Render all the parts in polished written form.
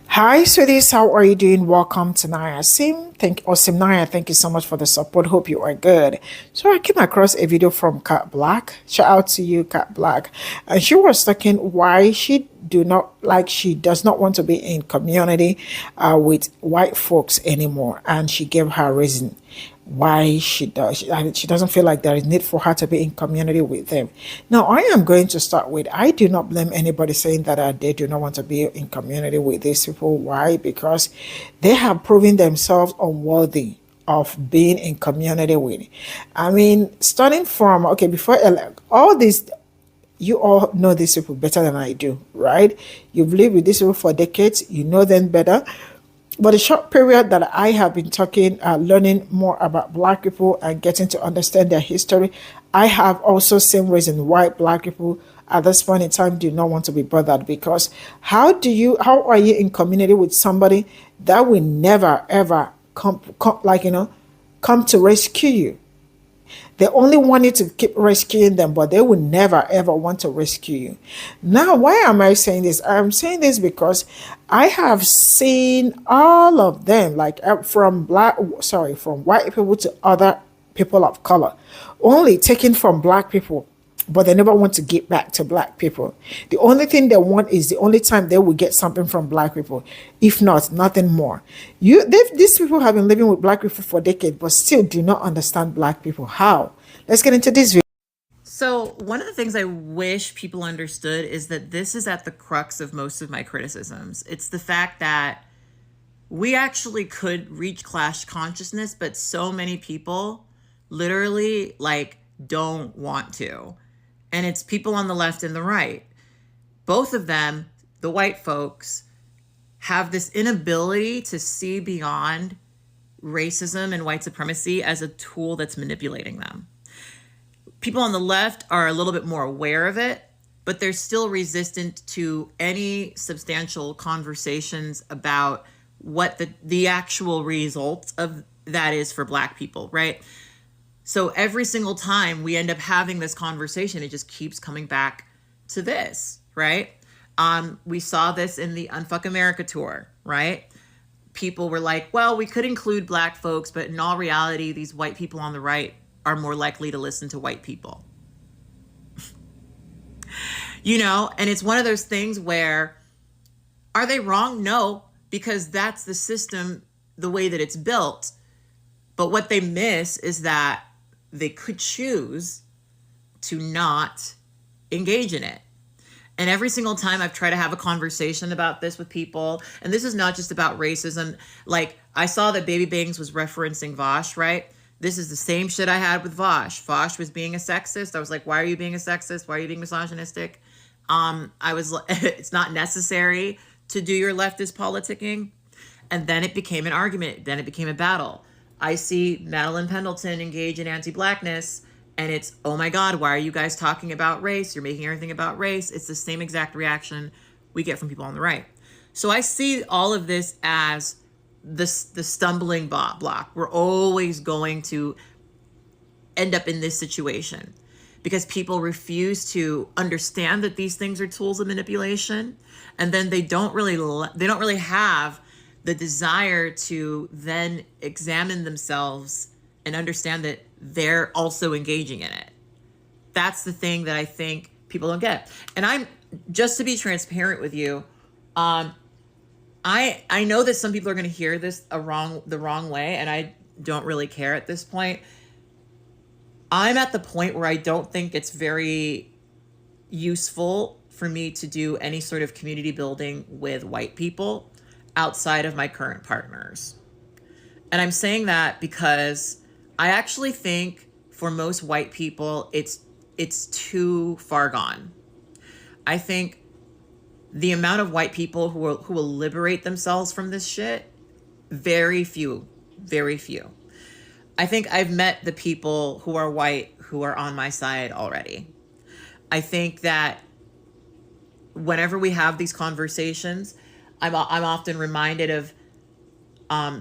Hi, sweeties. How are you doing? Welcome to Naya Sim. Naya. Thank you so much for the support. Hope you are good. So I came across a video from Cat Black. Shout out to you, Cat Black. And she was talking why she does not want to be in community with white folks anymore, and she gave her reason why she doesn't feel like there is need for her to be in community with them. Now I am going to start with, I do not blame anybody saying that they do not want to be in community with these people. Why? Because they have proven themselves unworthy of being in community with. I mean, starting from, okay, before all this, you all know these people better than I do, right? You've lived with these people for decades, you know them better. But the short period that I have been learning more about Black people and getting to understand their history, I have also seen reason why Black people at this point in time do not want to be bothered. Because how are you in community with somebody that will never ever come to rescue you? They only want you to keep rescuing them, but they will never ever want to rescue you. Now, why am I saying this? I'm saying this because I have seen all of them, from white people to other people of color, only taken from Black people, but they never want to give back to Black people. The only thing they want is the only time they will get something from Black people. If not, nothing more. These people have been living with Black people for decades, but still do not understand Black people. How? Let's get into this video. So one of the things I wish people understood is that this is at the crux of most of my criticisms. It's the fact that we actually could reach class consciousness, but so many people literally don't want to. And it's people on the left and the right. Both of them, the white folks, have this inability to see beyond racism and white supremacy as a tool that's manipulating them. People on the left are a little bit more aware of it, but they're still resistant to any substantial conversations about what the actual result of that is for Black people, right? So every single time we end up having this conversation, it just keeps coming back to this, right? We saw this in the Unfuck America tour, right? People were like, well, we could include Black folks, but in all reality, these white people on the right are more likely to listen to white people. And it's one of those things where, are they wrong? No, because that's the system, the way that it's built. But what they miss is that they could choose to not engage in it. And every single time I've tried to have a conversation about this with people, and this is not just about racism. Like, I saw that Baby Bangs was referencing Vosh, right? This is the same shit I had with Vosh. Vosh was being a sexist. I was like, why are you being a sexist? Why are you being misogynistic? It's not necessary to do your leftist politicking. And then it became an argument. Then it became a battle. I see Madeline Pendleton engage in anti-Blackness, and it's, oh my God, why are you guys talking about race? You're making everything about race. It's the same exact reaction we get from people on the right. So I see all of this as the stumbling block. We're always going to end up in this situation because people refuse to understand that these things are tools of manipulation, and then they don't really have the desire to then examine themselves and understand that they're also engaging in it. That's the thing that I think people don't get. And I'm, just to be transparent with you, I know that some people are going to hear this the wrong way, and I don't really care at this point. I'm at the point where I don't think it's very useful for me to do any sort of community building with white people outside of my current partners. And I'm saying that because I actually think for most white people, it's too far gone. I think the amount of white people who will liberate themselves from this shit, very few. I think I've met the people who are white who are on my side already. I think that whenever we have these conversations, I'm often reminded of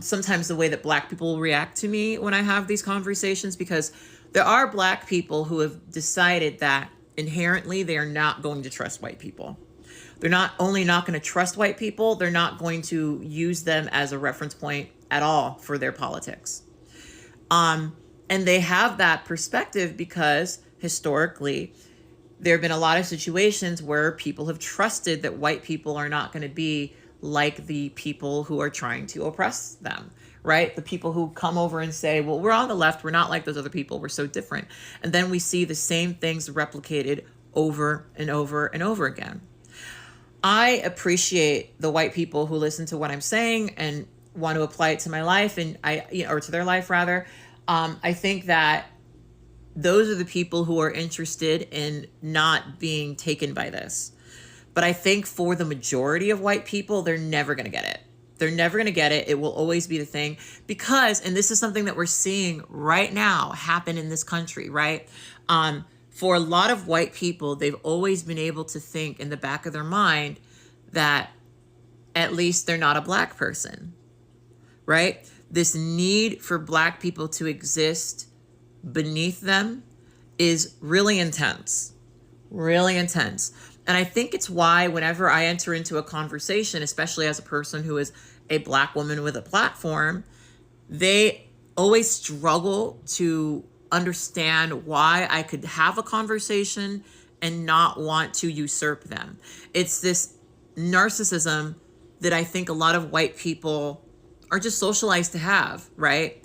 sometimes the way that Black people react to me when I have these conversations, because there are Black people who have decided that inherently they are not going to trust white people. They're not only not going to trust white people, they're not going to use them as a reference point at all for their politics. And they have that perspective because historically, there have been a lot of situations where people have trusted that white people are not going to be like the people who are trying to oppress them, right? The people who come over and say, well, we're on the left, we're not like those other people, we're so different. And then we see the same things replicated over and over and over again. I appreciate the white people who listen to what I'm saying and want to apply it to my life, and or to their life rather. I think that those are the people who are interested in not being taken by this. But I think for the majority of white people, they're never going to get it. They're never going to get it. It will always be the thing because, and this is something that we're seeing right now happen in this country, right? For a lot of white people, they've always been able to think in the back of their mind that at least they're not a black person, right? This need for black people to exist beneath them is really intense, really intense. And I think it's why whenever I enter into a conversation, especially as a person who is a black woman with a platform, they always struggle to understand why I could have a conversation and not want to usurp them. It's this narcissism that I think a lot of white people are just socialized to have, right?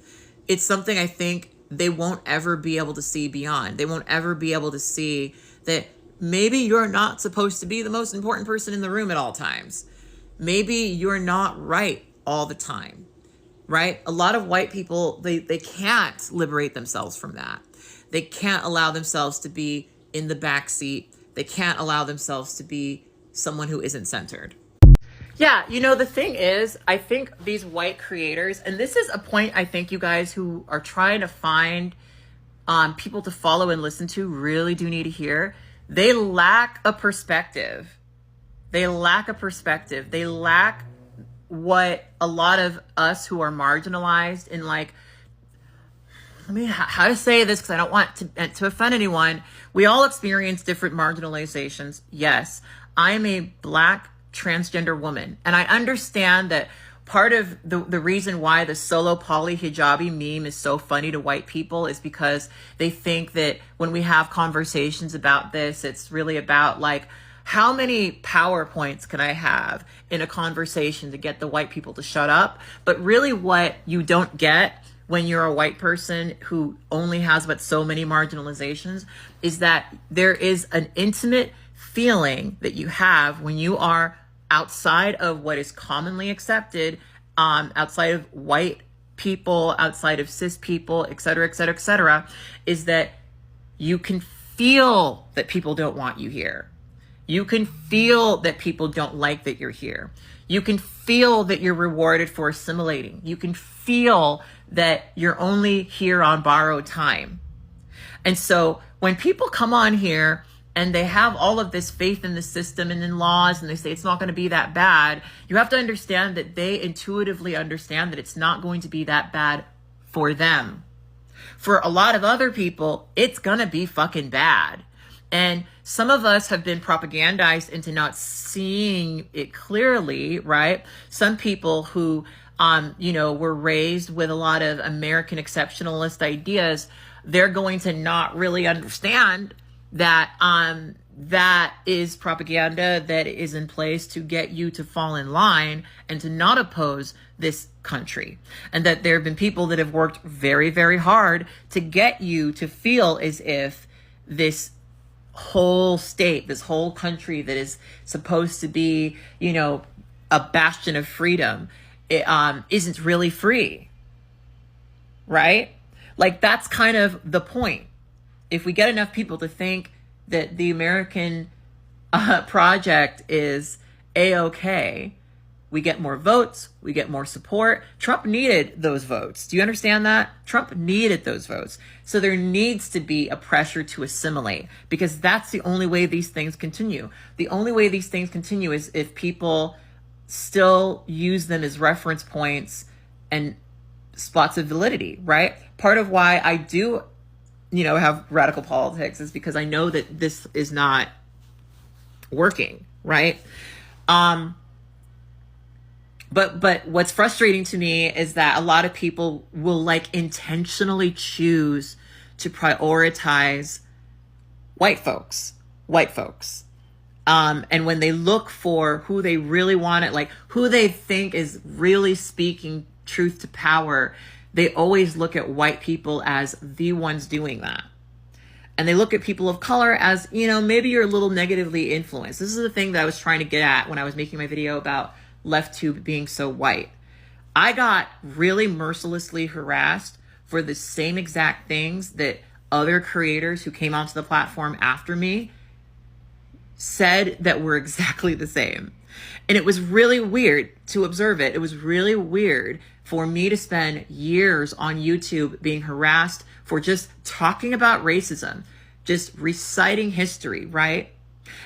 It's something I think they won't ever be able to see beyond. They won't ever be able to see that maybe you're not supposed to be the most important person in the room at all times. Maybe you're not right all the time, right? A lot of white people, they can't liberate themselves from that. They can't allow themselves to be in the back seat. They can't allow themselves to be someone who isn't centered. Yeah, the thing is, I think these white creators, and this is a point I think you guys who are trying to find people to follow and listen to really do need to hear. They lack a perspective. They lack a perspective. They lack what a lot of us who are marginalized in how to say this because I don't want to offend anyone. We all experience different marginalizations. Yes, I am a black transgender woman. And I understand that part of the reason why the solo poly hijabi meme is so funny to white people is because they think that when we have conversations about this, it's really about how many PowerPoints can I have in a conversation to get the white people to shut up? But really what you don't get when you're a white person who only has but so many marginalizations is that there is an intimate feeling that you have when you are outside of what is commonly accepted, outside of white people, outside of cis people, et cetera, et cetera, et cetera, is that you can feel that people don't want you here. You can feel that people don't like that you're here. You can feel that you're rewarded for assimilating. You can feel that you're only here on borrowed time. And so when people come on here and they have all of this faith in the system and in laws, and they say it's not going to be that bad, you have to understand that they intuitively understand that it's not going to be that bad for them. For a lot of other people, it's going to be fucking bad. And some of us have been propagandized into not seeing it clearly, right? Some people who, were raised with a lot of American exceptionalist ideas, they're going to not really understand that that is propaganda that is in place to get you to fall in line and to not oppose this country. And that there have been people that have worked very, very hard to get you to feel as if this whole state, this whole country that is supposed to be, a bastion of freedom, isn't really free, right? That's kind of the point. If we get enough people to think that the American project is A-okay, we get more votes, we get more support. Trump needed those votes. Do you understand that? Trump needed those votes. So there needs to be a pressure to assimilate because that's the only way these things continue. The only way these things continue is if people still use them as reference points and spots of validity, right? Part of why I do have radical politics is because I know that this is not working, right? But what's frustrating to me is that a lot of people will like intentionally choose to prioritize white folks, white folks. And when they look for who they really want it, like who they think is really speaking truth to power, they always look at white people as the ones doing that. And they look at people of color as, you know, maybe you're a little negatively influenced. This is the thing that I was trying to get at when I was making my video about LeftTube being so white. I got really mercilessly harassed for the same exact things that other creators who came onto the platform after me said that were exactly the same. And it was really weird to observe it. It was really weird for me to spend years on YouTube being harassed for just talking about racism, just reciting history, right?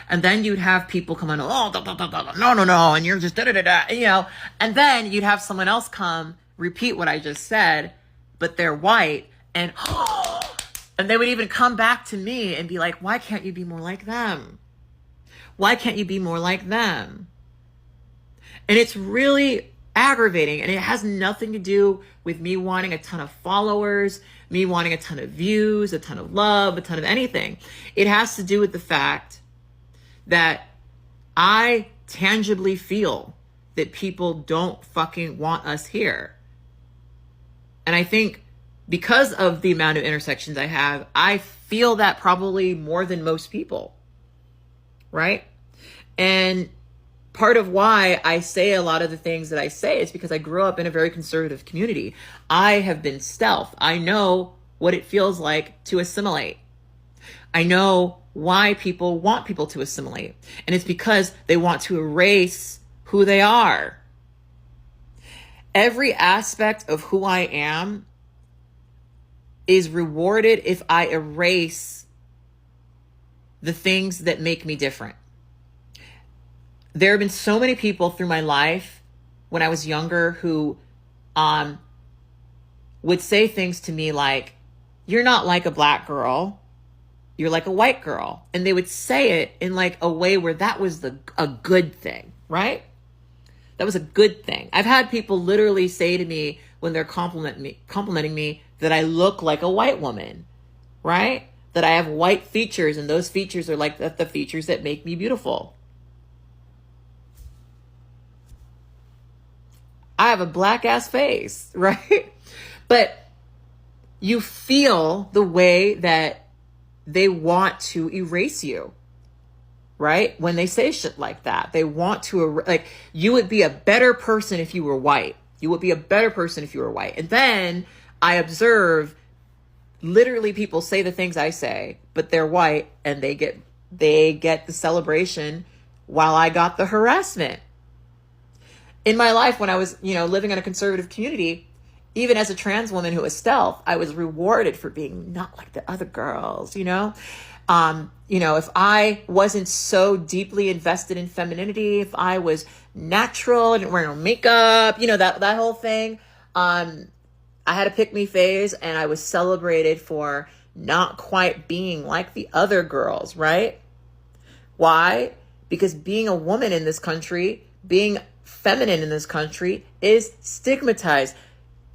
And then you'd have people come on, oh, no, and you're just da-da-da-da, you know, and then you'd have someone else come repeat what I just said, but they're white, and and they would even come back to me and be like, why can't you be more like them? Why can't you be more like them? And it's really aggravating, and it has nothing to do with me wanting a ton of followers, me wanting a ton of views, a ton of love, a ton of anything. It has to do with the fact that I tangibly feel that people don't fucking want us here. And I think because of the amount of intersections I have, I feel that probably more than most people, right? And part of why I say a lot of the things that I say is because I grew up in a very conservative community. I have been stealth. I know what it feels like to assimilate. I know why people want people to assimilate. And it's because they want to erase who they are. Every aspect of who I am is rewarded if I erase the things that make me different. There have been so many people through my life when I was younger who would say things to me like, you're not like a black girl, you're like a white girl. And they would say it in like a way where that was a good thing, right? That was a good thing. I've had people literally say to me when they're complimenting me that I look like a white woman, right? That I have white features, and those features are like the features that make me beautiful. I have a black ass face, right? But you feel the way that they want to erase you, right? When they say shit like that, they want to, like, you would be a better person if you were white. You would be a better person if you were white. And then I observe literally people say the things I say, but they're white, and they get the celebration while I got the harassment. In my life, when I was, living in a conservative community, even as a trans woman who was stealth, I was rewarded for being not like the other girls, if I wasn't so deeply invested in femininity, if I was natural, I didn't wear no makeup, that whole thing. I had a pick me phase, and I was celebrated for not quite being like the other girls, right? Why? Because being a woman in this country, being feminine in this country is stigmatized.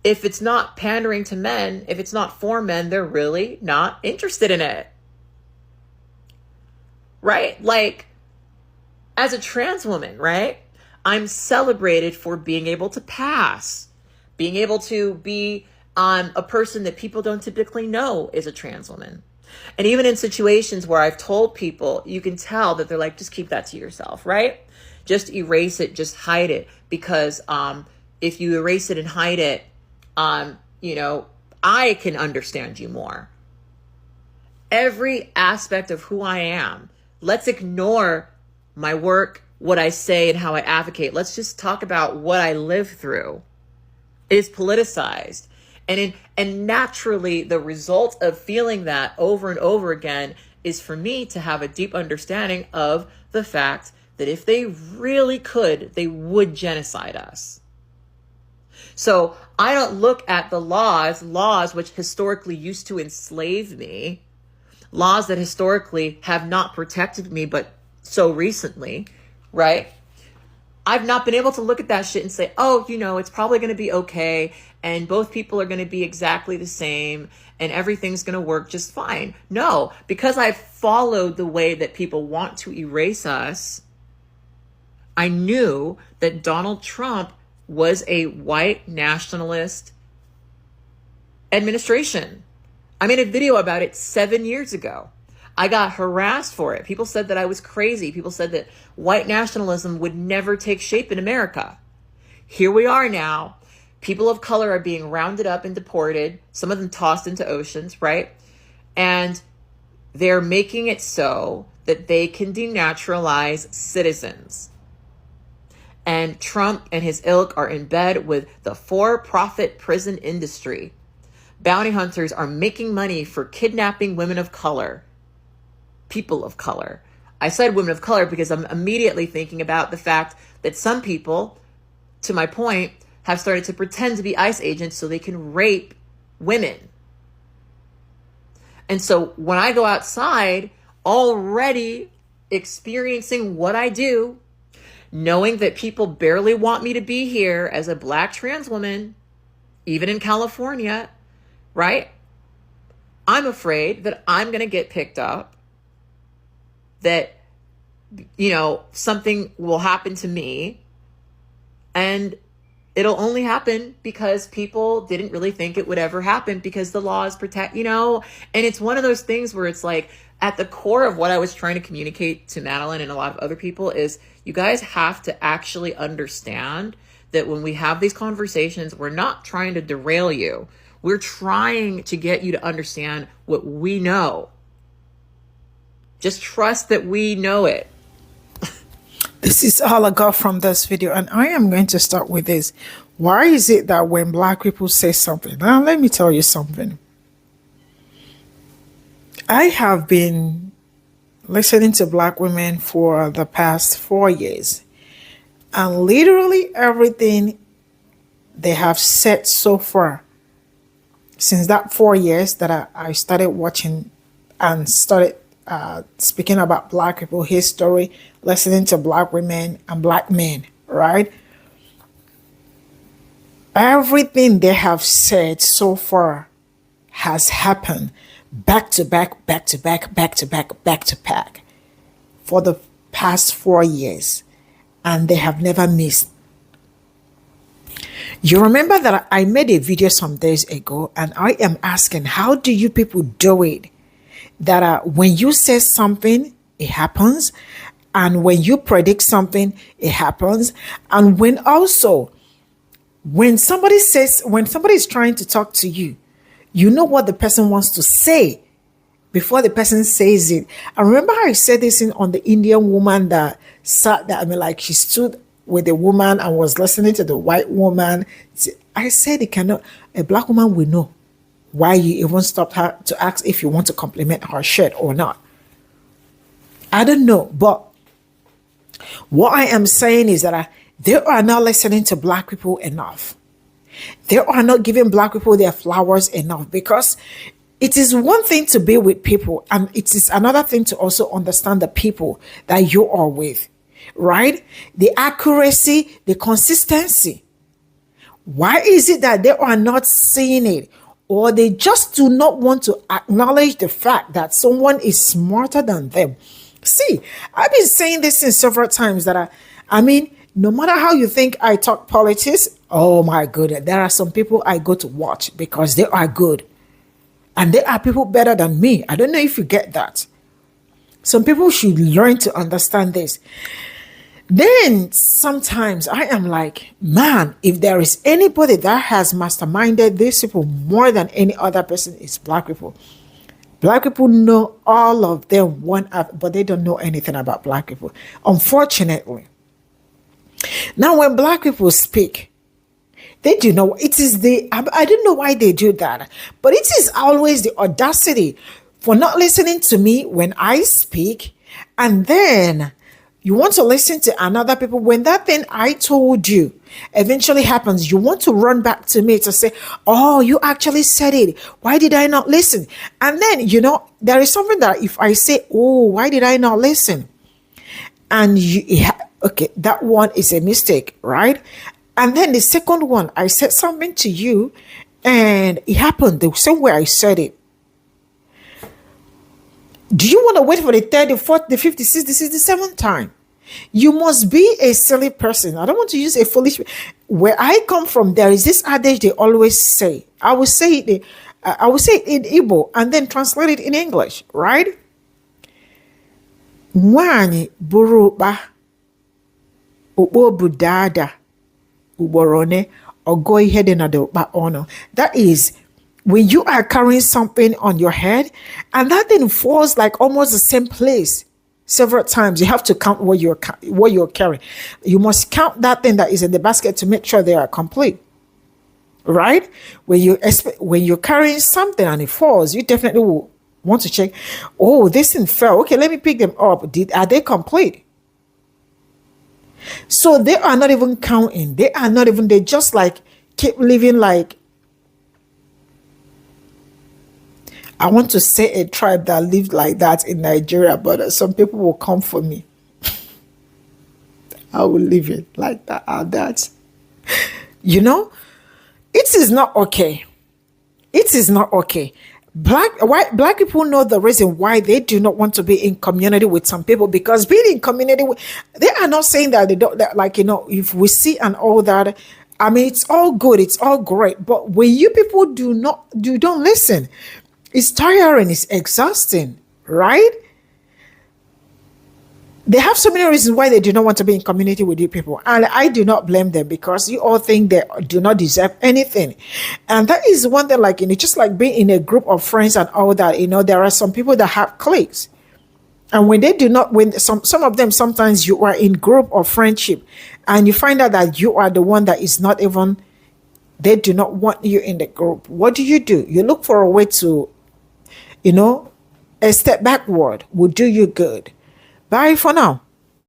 If it's not pandering to men, if it's not for men, they're really not interested in it. Right? Like, as a trans woman, right? I'm celebrated for being able to pass, being able to be a person that people don't typically know is a trans woman. And even in situations where I've told people, you can tell that they're like, just keep that to yourself, right? Just erase it, just hide it. Because if you erase it and hide it, I can understand you more. Every aspect of who I am. Let's ignore my work, what I say, and how I advocate. Let's just talk about what I live through. It is politicized. And naturally, the result of feeling that over and over again is for me to have a deep understanding of the fact that if they really could, they would genocide us. So I don't look at the laws which historically used to enslave me, laws that historically have not protected me, but so recently, right? I've not been able to look at that shit and say, oh, it's probably going to be okay. And both people are going to be exactly the same and everything's going to work just fine. No, because I've followed the way that people want to erase us, I knew that Donald Trump was a white nationalist administration. I made a video about it 7 years ago. I got harassed for it. People said that I was crazy. People said that white nationalism would never take shape in America. Here we are now. People of color are being rounded up and deported, some of them tossed into oceans, right? And they're making it so that they can denaturalize citizens. And Trump and his ilk are in bed with the for-profit prison industry. Bounty hunters are making money for kidnapping women of color. People of color. I said women of color because I'm immediately thinking about the fact that some people, to my point, have started to pretend to be ICE agents so they can rape women. And so when I go outside, already experiencing what I do, knowing that people barely want me to be here as a Black trans woman, even in California, right? I'm afraid that I'm going to get picked up, that, something will happen to me, and it'll only happen because people didn't really think it would ever happen because the laws protect, and it's one of those things where it's like at the core of what I was trying to communicate to Madeline and a lot of other people is you guys have to actually understand that when we have these conversations, we're not trying to derail you. We're trying to get you to understand what we know. Just trust that we know it. This is all I got from this video, and I am going to start with this. Why is it that when Black people say something, now let me tell you something. I have been listening to Black women for the past 4 years, and literally everything they have said so far since that 4 years that I started watching and started speaking about Black people history, listening to Black women and Black men, right? Everything they have said so far has happened back to back, back to back, back to back, back to back for the past 4 years, and they have never missed. You remember that I made a video some days ago, and I am asking, how do you people do it? That when you say something, it happens. And when you predict something, it happens. And when somebody is trying to talk to you, you know what the person wants to say before the person says it. I remember I said this on the Indian woman that sat there. She stood with a woman and was listening to the white woman. I said a Black woman will know why you even stopped her to ask if you want to compliment her shirt or not. I don't know, but what I am saying is that they are not listening to Black people enough. They are not giving Black people their flowers enough, because it is one thing to be with people, and it is another thing to also understand the people that you are with, right? The accuracy, the consistency. Why is it that they are not seeing it? Or they just do not want to acknowledge the fact that someone is smarter than them. See, I've been saying this since several times that no matter how you think I talk politics, oh my goodness, there are some people I go to watch because they are good. And there are people better than me. I don't know if you get that. Some people should learn to understand this. Then sometimes I am like, man, if there is anybody that has masterminded these people more than any other person, it's Black people. Black people know all of them but they don't know anything about Black people, unfortunately. Now, when Black people speak, they do know it is I don't know why they do that, but it is always the audacity for not listening to me when I speak, and then you want to listen to another people when that thing I told you eventually happens. You want to run back to me to say, oh, you actually said it. Why did I not listen? And then, there is something that if I say, oh, why did I not listen? And Okay, that one is a mistake, right? And then the second one, I said something to you and it happened the same way I said it. Do you want to wait for the third, the fourth, the fifth, the sixth, the 67th time? You must be a silly person. I don't want to use a foolish. Where I come from, there is this adage they always say. I will say it. I will say it in Igbo and then translate it in English, right? Nwanyị buru ụkpa, ukpo bụ dada, uborone, ogo ihe dị na the ụkpa ọnụ. That is, when you are carrying something on your head and that thing falls like almost the same place several times, you have to count what you're carrying. You must count that thing that is in the basket to make sure they are complete. Right? When you're carrying something and it falls, you definitely will want to check. Oh, this thing fell. Okay, let me pick them up. Are they complete? So they are not even counting. They are not even. They just like keep living like. I want to say a tribe that lived like that in Nigeria, but some people will come for me. I will leave it like that. That. You know, it is not okay. It is not okay. Black people know the reason why they do not want to be in community with some people, because being in community with, they are not saying that they don't, that, like, you know, if we see and all that, I mean, it's all good, it's all great, but when you people don't listen, it's tiring, it's exhausting, right? They have so many reasons why they do not want to be in community with you people. And I do not blame them, because you all think they do not deserve anything. And that is one thing, like, you know, just like being in a group of friends and all that, you know, there are some people that have cliques. And when they do not, when some of them, sometimes you are in group of friendship and you find out that you are the one that is not even, they do not want you in the group. What do? You look for a way to, you know, a step backward will do you good. Bye for now.